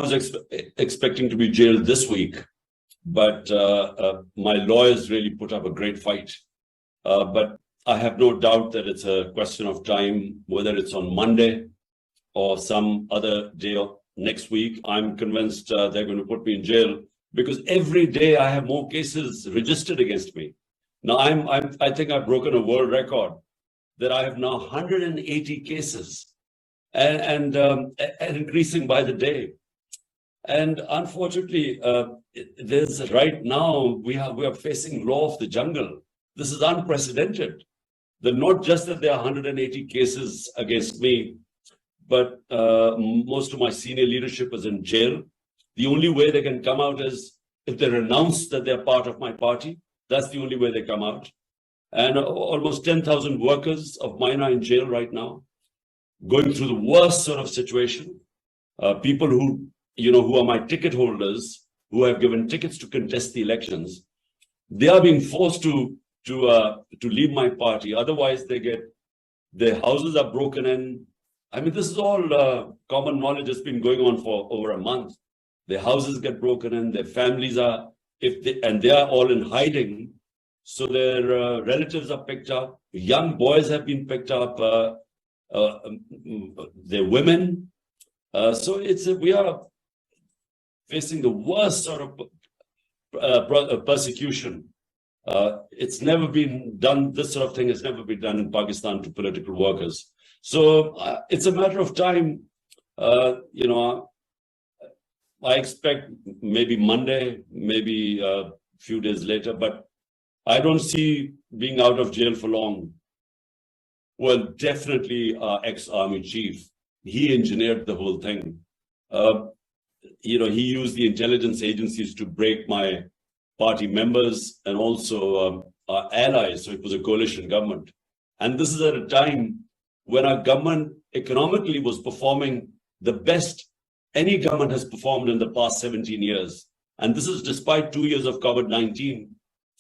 was expecting to be jailed this week, but my lawyers really put up a great fight. But I have no doubt that it's a question of time, whether it's on Monday or some other day of next week. I'm convinced they're going to put me in jail because every day I have more cases registered against me. Now, I think I've broken a world record that I have now 180 cases and increasing by the day. And unfortunately, there's right now we are facing law of the jungle. This is unprecedented. That not just that there are 180 cases against me, but most of my senior leadership is in jail. The only way they can come out is if they renounce that they're part of my party. That's the only way they come out. And almost 10,000 workers of mine are in jail right now, going through the worst sort of situation. People who are my ticket holders, who have given tickets to contest the elections, they are being forced to leave my party. Otherwise, their houses are broken in. I mean, this is all common knowledge that's been going on for over a month. Their houses get broken in, their families are, and they are all in hiding. So their relatives are picked up. Young boys have been picked up. Their women. So we are facing the worst sort of persecution. It's never been done. This sort of thing has never been done in Pakistan to political workers. So it's a matter of time. I expect maybe Monday, maybe a few days later, but I don't see being out of jail for long. Well, definitely our ex-army chief, he engineered the whole thing. He used the intelligence agencies to break my party members and also our allies. So it was a coalition government. And this is at a time when our government economically was performing the best any government has performed in the past 17 years. And this is despite 2 years of COVID-19.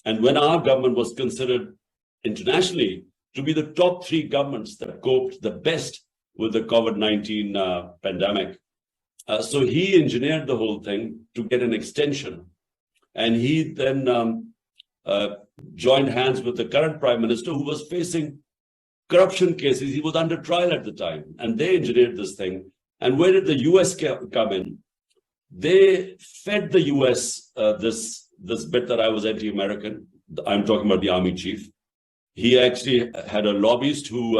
And when our government was considered internationally to be the top 3 governments that coped the best with the COVID-19 pandemic. So he engineered the whole thing to get an extension. And he then joined hands with the current prime minister who was facing corruption cases. He was under trial at the time, and they engineered this thing. And where did the US come in? They fed the US this bit that I was anti-American. I'm talking about the army chief. He actually had a lobbyist who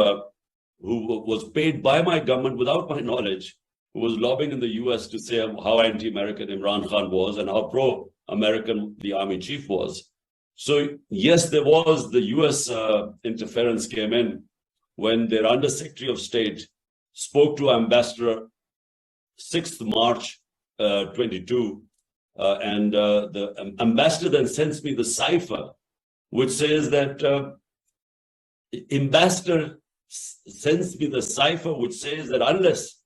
was paid by my government without my knowledge, who was lobbying in the US to say how anti-American Imran Khan was and how pro-American the army chief was. So yes, there was the US interference came in when their Undersecretary of State spoke to Ambassador 6th March 22, and the ambassador then sends me the cipher, which says that ambassador sends me the cipher, which says that unless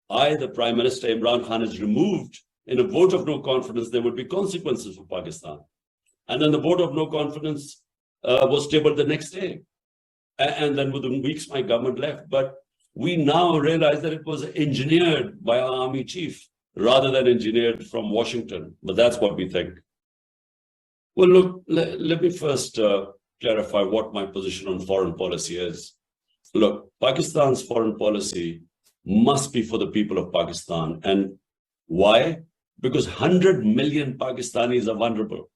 the Prime Minister Imran Khan is removed in a vote of no confidence, there would be consequences for Pakistan. And then the vote of no confidence was tabled the next day. And then within weeks, my government left. But we now realize that it was engineered by our army chief rather than engineered from Washington. But that's what we think. Well, look, let me first clarify what my position on foreign policy is. Look, Pakistan's foreign policy must be for the people of Pakistan. And why? Because 100 million Pakistanis are vulnerable.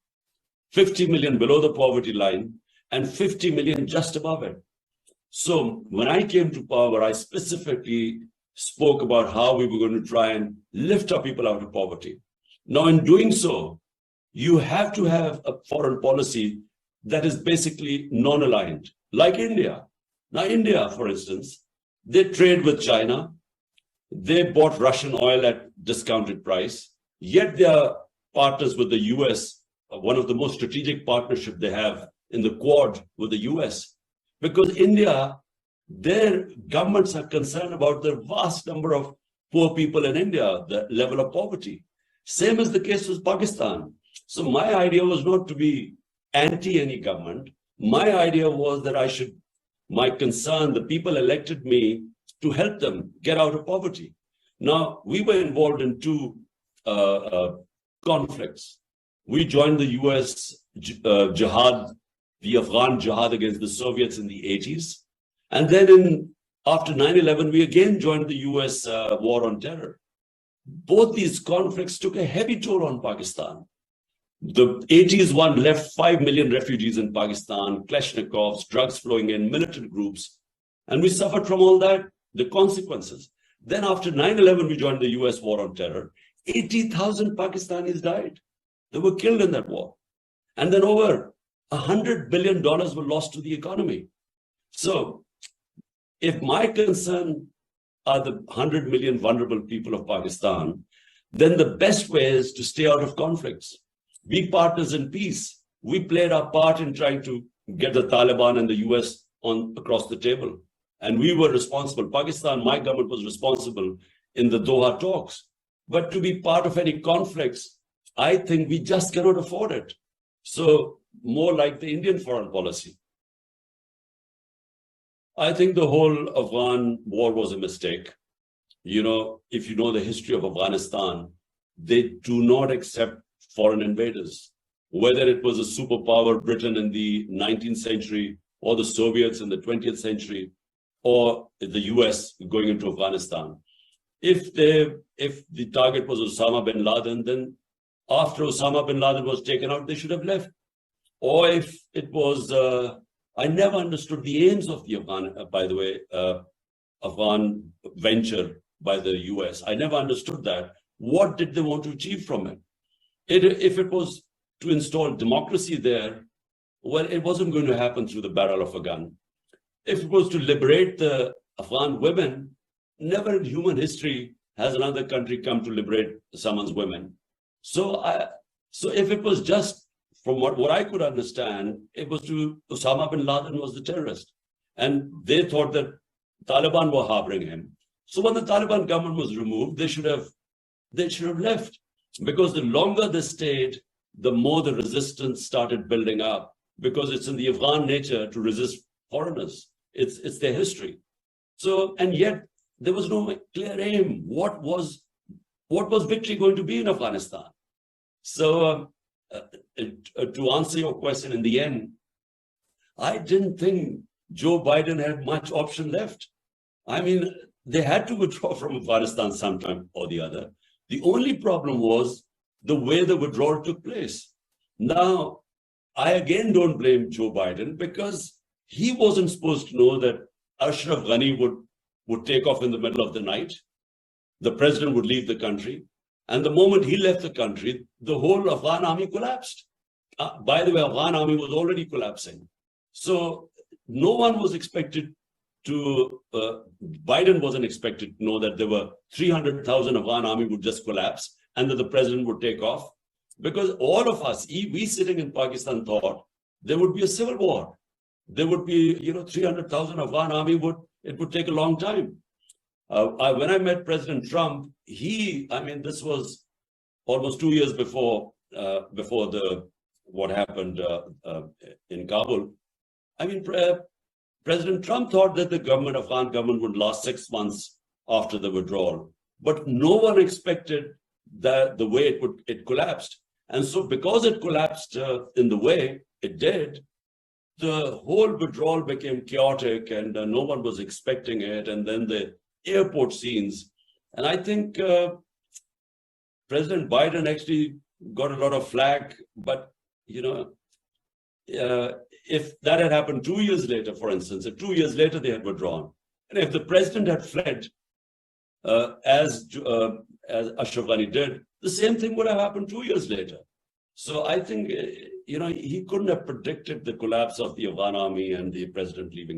50 million below the poverty line and 50 million just above it. So when I came to power, I specifically spoke about how we were going to try and lift our people out of poverty. Now, in doing so, you have to have a foreign policy that is basically non-aligned, like India. Now, India, for instance, they trade with China. They bought Russian oil at discounted price, yet they are partners with the US, one of the most strategic partnerships they have in the Quad with the US. Because India, their governments are concerned about the vast number of poor people in India, the level of poverty. Same as the case with Pakistan. So my idea was not to be anti any government. My idea was that my concern, the people elected me to help them get out of poverty. Now, we were involved in 2 conflicts. We joined the US jihad, the Afghan jihad against the Soviets in the 80s. And then after 9/11, we again joined the US war on terror. Both these conflicts took a heavy toll on Pakistan. The 80s one left 5 million refugees in Pakistan, Kalashnikovs, drugs flowing in, militant groups. And we suffered from all that, the consequences. Then after 9/11, we joined the US war on terror. 80,000 Pakistanis died. They were killed in that war. And then over $100 billion were lost to the economy. So if my concern are the 100 million vulnerable people of Pakistan, then the best way is to stay out of conflicts. Be partners in peace. We played our part in trying to get the Taliban and the US across the table. And we were responsible. Pakistan, my government was responsible in the Doha talks. But to be part of any conflicts, I think we just cannot afford it. So more like the Indian foreign policy. I think the whole Afghan war was a mistake. You know, if you know the history of Afghanistan, they do not accept foreign invaders. Whether it was a superpower, Britain in the 19th century, or the Soviets in the 20th century, or the US going into Afghanistan. If the target was Osama bin Laden, then after Osama bin Laden was taken out, they should have left. Or if it was, I never understood the aims of the Afghan venture by the US. I never understood that. What did they want to achieve from it? If it was to install democracy there, well, it wasn't going to happen through the barrel of a gun. If it was to liberate the Afghan women, never in human history has another country come to liberate someone's women. So if it was just, from what I could understand, it was to Osama bin Laden was the terrorist. And they thought that Taliban were harboring him. So when the Taliban government was removed, they should have left. Because the longer they stayed, the more the resistance started building up. Because it's in the Afghan nature to resist foreigners. It's their history. So, and yet there was no clear aim. What was victory going to be in Afghanistan? So to answer your question in the end, I didn't think Joe Biden had much option left. I mean, they had to withdraw from Afghanistan sometime or the other. The only problem was the way the withdrawal took place. Now, I again don't blame Joe Biden because he wasn't supposed to know that Ashraf Ghani would take off in the middle of the night. The president would leave the country. And the moment he left the country, the whole Afghan army collapsed. By the way, Afghan army was already collapsing. So no one was expected to, Biden wasn't expected to know that there were 300,000 Afghan army would just collapse and that the president would take off. Because all of us, we sitting in Pakistan thought there would be a civil war. There would be, 300,000 Afghan army it would take a long time. When I met President Trump, this was almost 2 years before what happened in Kabul. President Trump thought that the Afghan government would last 6 months after the withdrawal, but no one expected that the way it collapsed. And so because it collapsed in the way it did, the whole withdrawal became chaotic and no one was expecting it. And then the airport scenes. And I think President Biden actually got a lot of flack, but, if that had happened 2 years later, for instance, if 2 years later they had withdrawn, and if the president had fled as Ashraf Ghani did, the same thing would have happened 2 years later. So I think, he couldn't have predicted the collapse of the Afghan army and the president leaving.